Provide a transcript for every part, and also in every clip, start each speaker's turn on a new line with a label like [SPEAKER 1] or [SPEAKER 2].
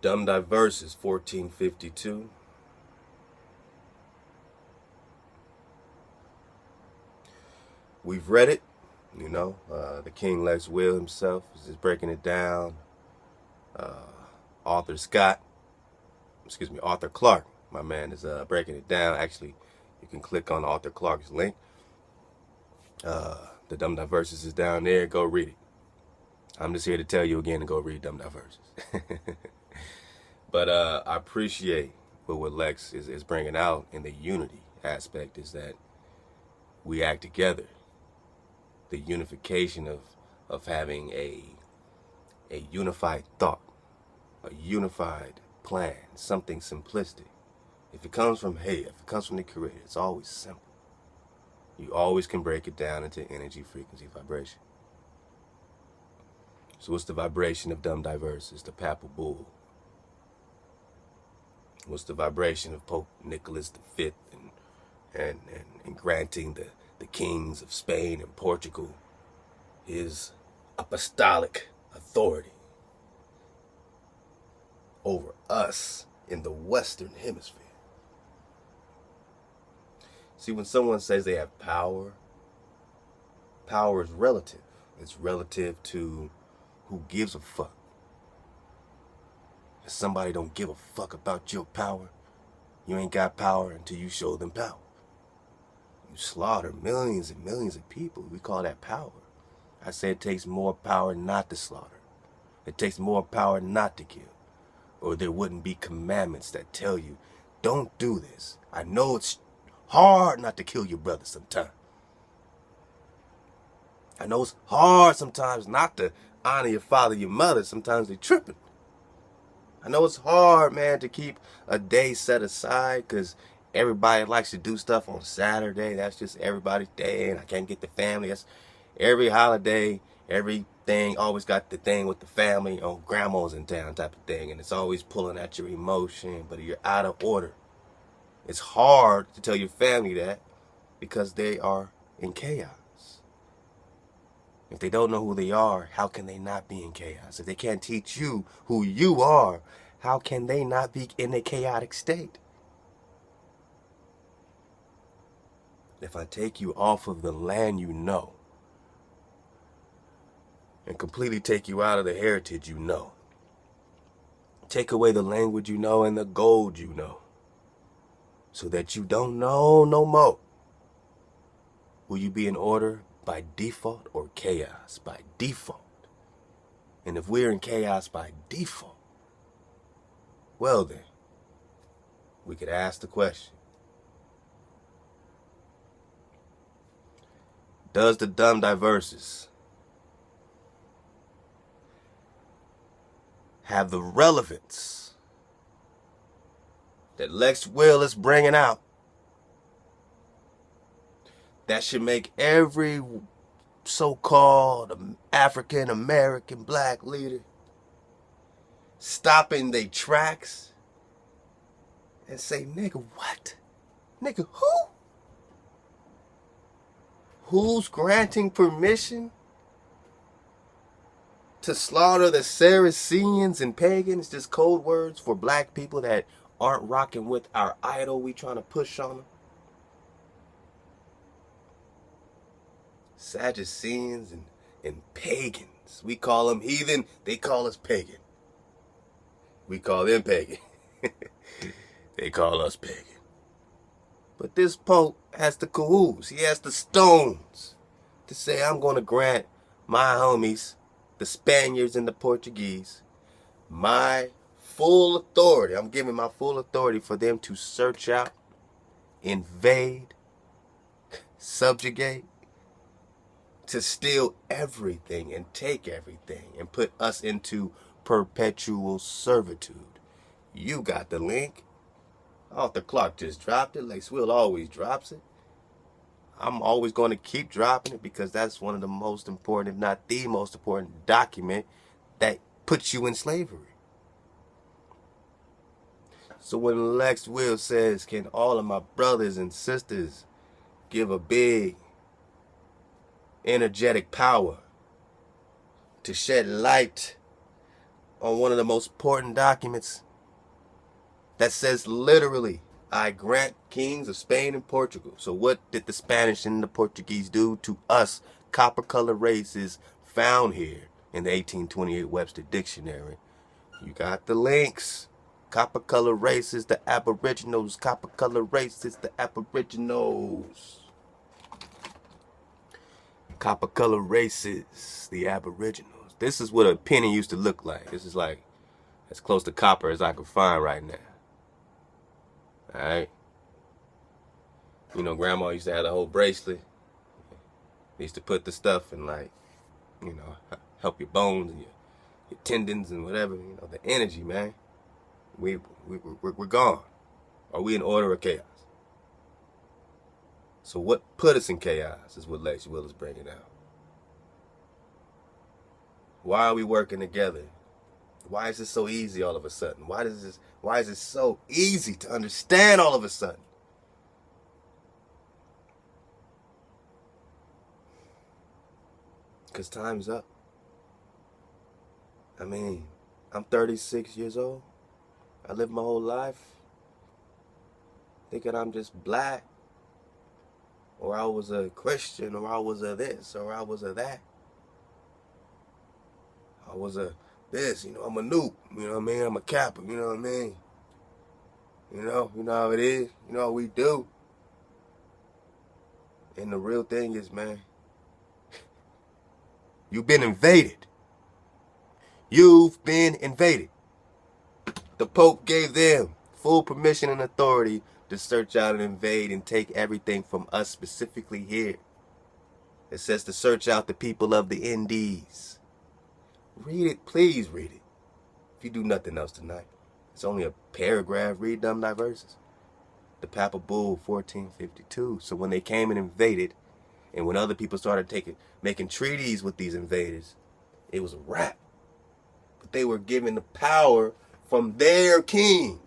[SPEAKER 1] Dum Diversas, 1452. We've read it, the King Lex Will himself is just breaking it down. Arthur Clark, my man, is breaking it down. Actually, you can click on Arthur Clark's link. The Dum Diversas is down there. Go read it. I'm just here to tell you again to go read Dum Diversas. But I appreciate what Lex is bringing out in the unity aspect is that we act together. The unification of having a unified thought, a unified plan, something simplistic. If it comes from the Creator, it's always simple. You always can break it down into energy, frequency, vibration. So what's the vibration of Dum Diversas, the Papal Bull? What's the vibration of Pope Nicholas V and granting the kings of Spain and Portugal his apostolic authority over us in the Western Hemisphere? See, when someone says they have power, power is relative. It's relative to who gives a fuck. If somebody don't give a fuck about your power, you ain't got power until you show them power. You slaughter millions and millions of people. We call that power. I say it takes more power not to slaughter. It takes more power not to kill. Or there wouldn't be commandments that tell you, don't do this. I know it's hard not to kill your brother sometimes. I know it's hard sometimes not to honor your father, your mother. Sometimes they tripping. I know it's hard, man, to keep a day set aside because everybody likes to do stuff on Saturday. That's just everybody's day, and I can't get the family. That's every holiday, everything always got the thing with the family. Oh, grandma's in town type of thing, and it's always pulling at your emotion, but you're out of order. It's hard to tell your family that because they are in chaos. If they don't know who they are, how can they not be in chaos? If they can't teach you who you are, how can they not be in a chaotic state? If I take you off of the land you know and completely take you out of the heritage you know, take away the language you know and the gold you know, so that you don't know no more, will you be in order by default or chaos by default? And if we're in chaos by default, well then, we could ask the question, does the Dum Diversas have the relevance that Lex Will is bringing out that should make every so-called African American black leader stop in their tracks and say, nigga, what? Nigga, who? Who's granting permission to slaughter the Saracens and pagans? Just code words for black people that aren't rocking with our idol we trying to push on them. Sadduceans and pagans. We call them heathen. They call us pagan. We call them pagan. They call us pagan. But this Pope has the cahoos. He has the stones to say, I'm going to grant my homies, the Spaniards and the Portuguese, my full authority. I'm giving my full authority for them to search out, invade, subjugate, to steal everything and take everything and put us into perpetual servitude. You got the link. Arthur Clark just dropped it. Lex Will always drops it. I'm always going to keep dropping it because that's one of the most important, if not the most important document that puts you in slavery. So when Lex Will says, can all of my brothers and sisters give a big energetic power to shed light on one of the most important documents that says literally, I grant kings of Spain and Portugal. So what did the Spanish and the Portuguese do to us copper-colored races found here in the 1828 Webster Dictionary? You got the links. Copper-colored races, the aboriginals. Copper-colored races, the aboriginals. Copper-colored races, the aboriginals. This is what a penny used to look like. This is like as close to copper as I can find right now. Alright? You know, grandma used to have the whole bracelet. They used to put the stuff in, like, you know, help your bones and your tendons and whatever. You know, the energy, man. We're gone. Are we in order or chaos? So what put us in chaos is what Lex Will is bringing out. Why are we working together? Why is this so easy all of a sudden? Why is it so easy to understand all of a sudden? Because time's up. I mean, I'm 36 years old. I lived my whole life thinking I'm just black, or I was a Christian, or I was a this, or I was a that. I was a this, you know, I'm a noob, you know what I mean? I'm a kappa, you know what I mean? You know how it is, you know how we do. And the real thing is, man, you've been invaded. You've been invaded. The Pope gave them full permission and authority to search out and invade and take everything from us specifically here. It says to search out the people of the Indies. Read it, please read it. If you do nothing else tonight. It's only a paragraph. Read Dum Diversas. The Papal Bull 1452. So when they came and invaded, and when other people started making treaties with these invaders, it was a wrap. But they were given the power from their king.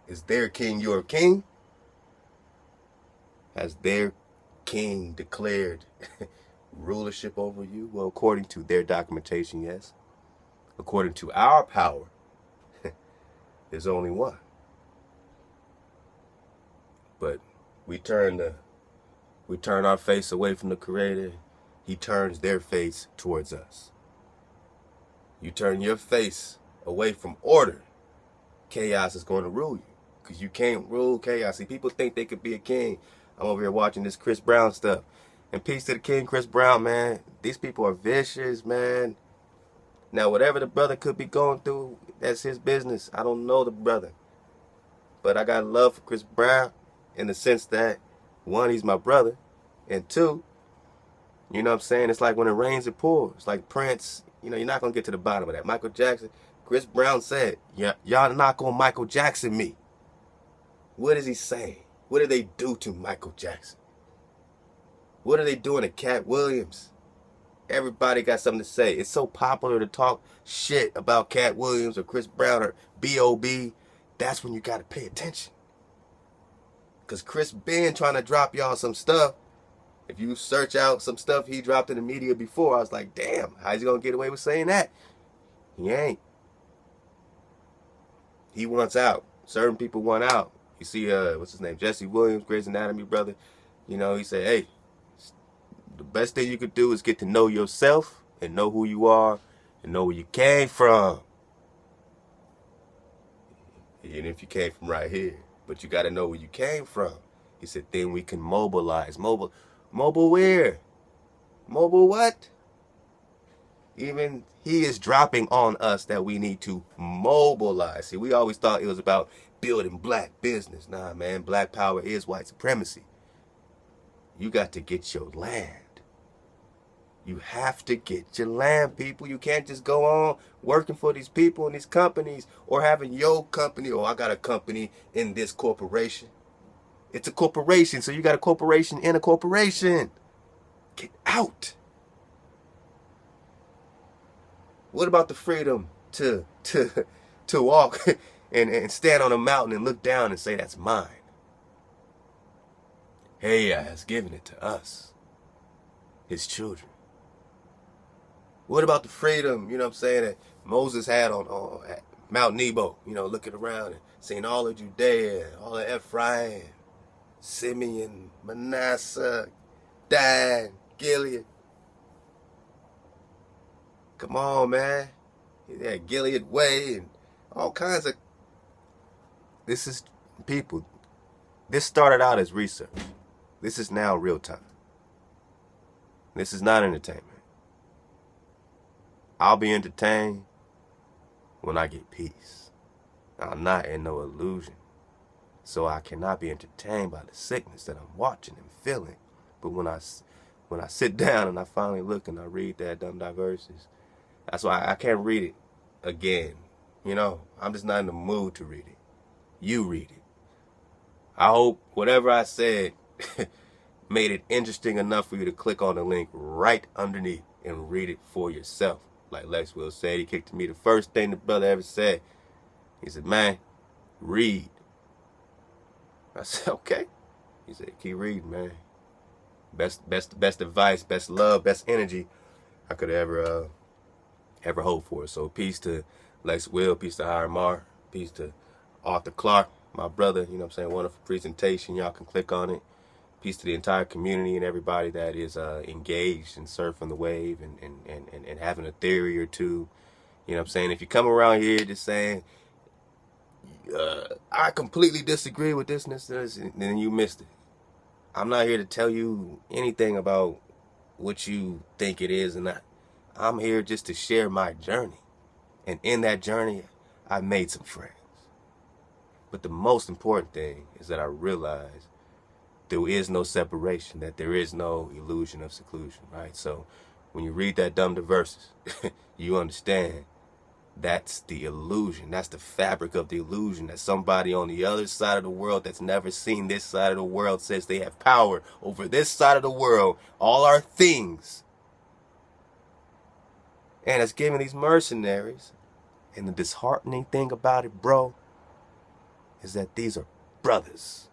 [SPEAKER 1] Is their king your king? Has their king declared rulership over you? Well, according to their documentation, yes. According to our power, there's only one. But we turn our face away from the Creator. He turns their face towards us. You turn your face away from order, chaos is going to rule you. Because you can't rule chaos. See, people think they could be a king. I'm over here watching this Chris Brown stuff. And peace to the king, Chris Brown, man. These people are vicious, man. Now, whatever the brother could be going through, that's his business. I don't know the brother. But I got love for Chris Brown in the sense that, one, he's my brother. And two, you know what I'm saying? It's like when it rains, it pours. It's like Prince. You know, you're not going to get to the bottom of that. Michael Jackson. Chris Brown said, yeah, y'all not going to Michael Jackson me. What is he saying? What did they do to Michael Jackson? What are they doing to Cat Williams? Everybody got something to say. It's so popular to talk shit about Cat Williams or Chris Brown or B.O.B. That's when you got to pay attention. Because Chris been trying to drop y'all some stuff. If you search out some stuff he dropped in the media before, I was like, damn, how's he going to get away with saying that? He ain't. He wants out. Certain people want out. You see, what's his name? Jesse Williams, Grey's Anatomy brother. You know, he said, hey, the best thing you could do is get to know yourself and know who you are and know where you came from. Even if you came from right here. But you got to know where you came from. He said, then we can mobilize. Mobile where? Mobile what? Even he is dropping on us that we need to mobilize. See, we always thought it was about building black business. Nah, man, black power is white supremacy. You got to get your land. You have to get your land, people. You can't just go on working for these people and these companies or having your company. Oh, I got a company in this corporation. It's a corporation, so you got a corporation in a corporation. Get out. What about the freedom to walk and stand on a mountain and look down and say, that's mine? He has given it to us, his children. What about the freedom, you know what I'm saying, that Moses had on at Mount Nebo, you know, looking around and seeing all of Judea, all of Ephraim, Simeon, Manasseh, Dan, Gilead. Come on, man. Yeah, Gilead Way and all kinds of. This is people. This started out as research. This is now real time. This is not entertainment. I'll be entertained when I get peace. I'm not in no illusion. So I cannot be entertained by the sickness that I'm watching and feeling. But when I sit down and I finally look and I read that Dum Diversas, that's why I can't read it again. You know, I'm just not in the mood to read it. You read it. I hope whatever I said made it interesting enough for you to click on the link right underneath and read it for yourself. Like Lex Will said, he kicked me the first thing the brother ever said. He said, man, read. I said, okay. He said, keep reading, man. Best advice, best love, best energy I could ever hope for. So peace to Lex Will, peace to Hiramar, peace to Arthur Clark, my brother, you know what I'm saying, wonderful presentation. Y'all can click on it. Peace to the entire community and everybody that is engaged and surfing the wave and having a theory or two. You know what I'm saying? If you come around here just saying, I completely disagree with this and this, then you missed it. I'm not here to tell you anything about what you think it is or not. I'm here just to share my journey. And in that journey, I made some friends. But the most important thing is that I realized there is no separation, that there is no illusion of seclusion, right? So when you read that Dum Diversas, you understand that's the illusion. That's the fabric of the illusion, that somebody on the other side of the world that's never seen this side of the world says they have power over this side of the world, all our things. And it's giving these mercenaries. And the disheartening thing about it, bro, is that these are brothers.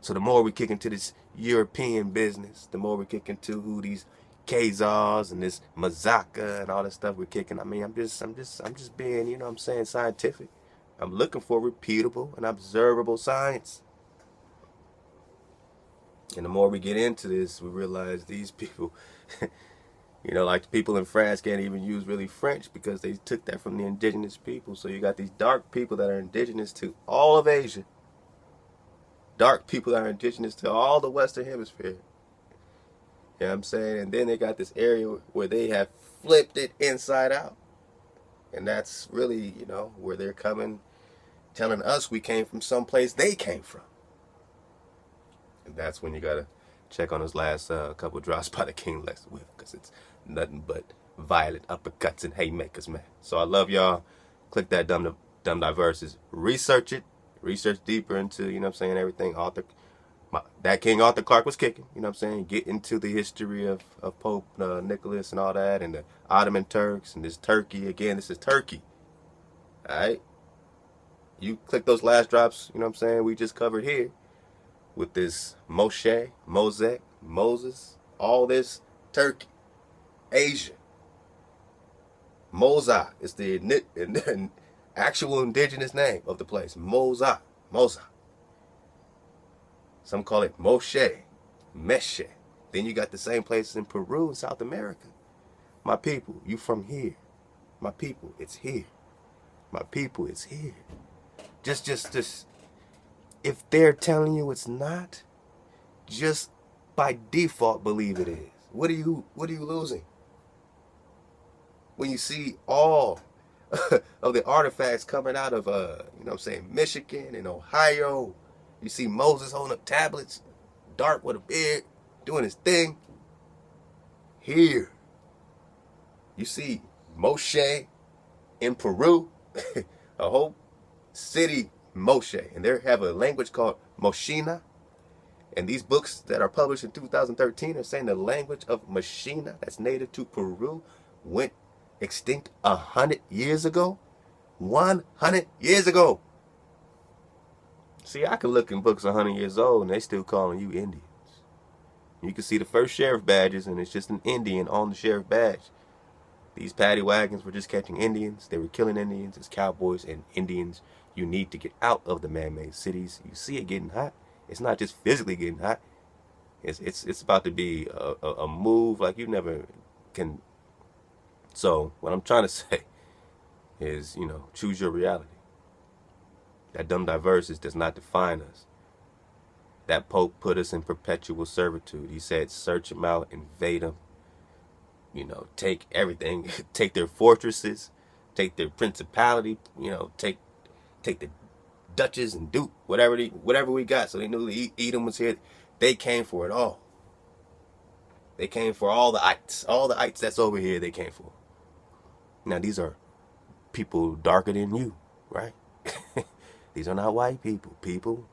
[SPEAKER 1] So the more we kick into this European business, the more we kick into who these Khazars and this Mazaka and all this stuff we're kicking. I mean, I'm just being, you know what I'm saying, scientific. I'm looking for repeatable and observable science. And the more we get into this, we realize these people, you know, like the people in France can't even use really French because they took that from the indigenous people. So you got these dark people that are indigenous to all of Asia. Dark people that are indigenous to all the Western Hemisphere. You know what I'm saying? And then they got this area where they have flipped it inside out. And that's really, you know, where they're coming, telling us we came from someplace they came from. And that's when you got to check on those last couple drops by the King Lex Will, because it's nothing but violent uppercuts and haymakers, man. So I love y'all. Click that Dum Diversas. Research it. Research deeper into, you know what I'm saying, everything that King Arthur Clark was kicking, you know what I'm saying, get into the history of Pope Nicholas and all that, and the Ottoman Turks, and this Turkey. Again, this is Turkey. Alright? You click those last drops, you know what I'm saying, we just covered here, with this Moshe, Mosek, Moses, all this Turkey, Asia. Moza is the actual indigenous name of the place. Moza. Some call it Moshe, Meshe. Then you got the same places in Peru and South America. My people, you from here. My people, it's here. My people, it's here. Just, if they're telling you it's not, just by default believe it is. What are you losing? When you see all of the artifacts coming out of, you know what I'm saying, Michigan and Ohio, you see Moses holding up tablets, dark with a beard, doing his thing. Here, you see Moshe in Peru, a whole city Moshe, and they have a language called Moshina. And these books that are published in 2013 are saying the language of Moshina, that's native to Peru, went extinct 100 years ago. 100 years ago. See, I could look in books 100 years old and they still calling you Indians. You can see the first sheriff badges, and it's just an Indian on the sheriff badge. These paddy wagons were just catching Indians. They were killing Indians as cowboys and Indians. You need to get out of the man-made cities. You see it getting hot. It's not just physically getting hot. It's about to be a move like you never can. So what I'm trying to say is, choose your reality. That Dum Diversas does not define us. That Pope put us in perpetual servitude. He said, search them out, invade them, take everything, take their fortresses, take their principality, take the duchess and duke, whatever we got. So they knew Edom was here. They came for it all. They came for all the ites that's over here. They came for. Now these are people darker than you, right? These are not white people.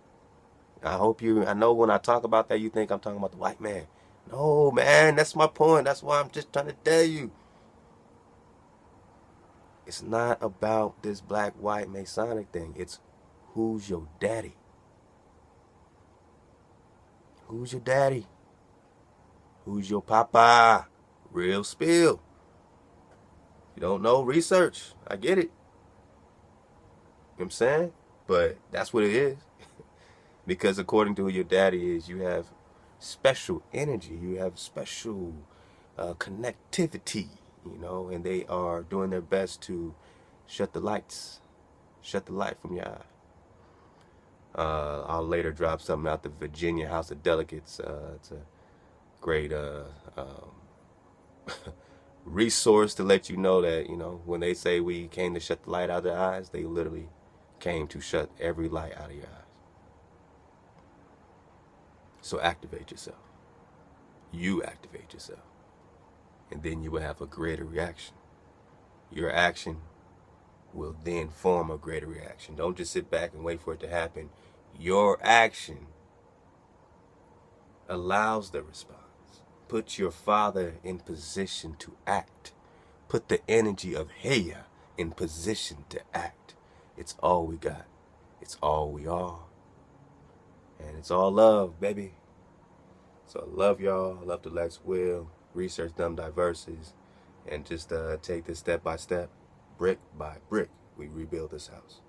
[SPEAKER 1] I know when I talk about that, you think I'm talking about the white man. No, man, that's my point. That's why I'm just trying to tell you. It's not about this black-white Masonic thing. It's who's your daddy? Who's your daddy? Who's your papa? Real spill. You don't know, research. I get it. You know what I'm saying? But that's what it is. Because according to who your daddy is, you have special energy. You have special connectivity, and they are doing their best to shut the light from your eye. I'll later drop something out the Virginia House of Delegates. It's a great resource to let you know that, when they say we came to shut the light out of their eyes, they literally came to shut every light out of your eyes. So activate yourself. You activate yourself. And then you will have a greater reaction. Your action will then form a greater reaction. Don't just sit back and wait for it to happen. Your action allows the response. Put your father in position to act. Put the energy of Heya in position to act. It's all we got. It's all we are. And it's all love, baby. So I love y'all. I love the Lex Will. Research Dum Diversas. And just take this step by step, brick by brick, we rebuild this house.